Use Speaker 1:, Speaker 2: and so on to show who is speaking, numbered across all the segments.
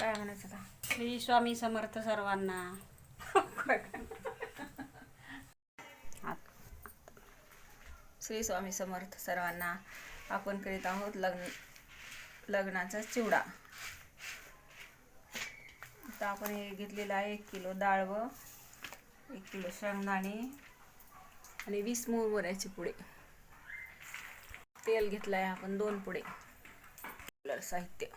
Speaker 1: काय म्हणायचं का? श्री स्वामी समर्थ सर्वांना. श्री स्वामी समर्थ सर्वांना. आपण करीत आहोत लग्नाचा चिवडा. आता आपण हे घेतलेलं आहे 1 किलो डाळ व 1 किलो शेंगदाणे आणि 20 मुरमुऱ्याचे पुडे. तेल घेतलं आहे आपण 2 पुडे. साहित्य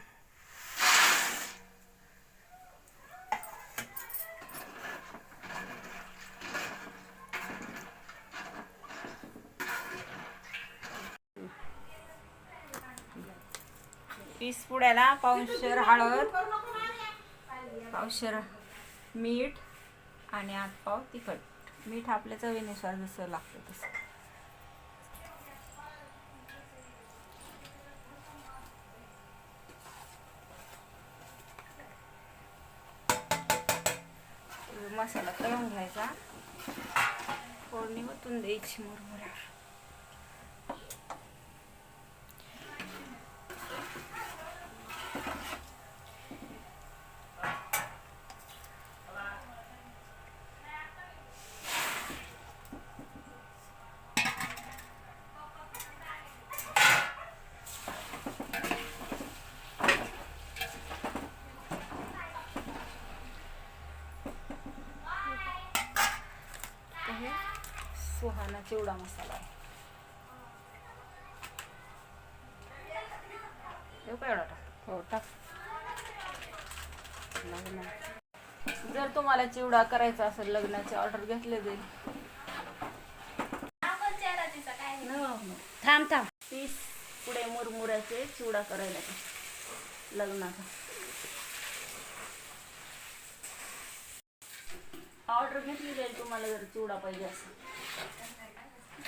Speaker 1: पीस पुड्याला पावशेर हळद, पावशेर मीठ आणि 8 पाव तिखट. मीठ आपल्या चवीनुसार जसं लागतं तसं. मसाला तळून घ्यायचा. फोडणी ओतून द्यायची मुरमुऱ्यावर. सुहाना चिवडा मसाला आहे. हो टाक. जर तुम्हाला चिवडा करायचा असेल लग्नाची ऑर्डर घेतले जाईल. थांब 30 पुढे मुरमुऱ्याचे चिवडा करायला लग्नाचा. ऑर्डर घेतली जाईल तुम्हाला जर चिवडा पाहिजे असेल.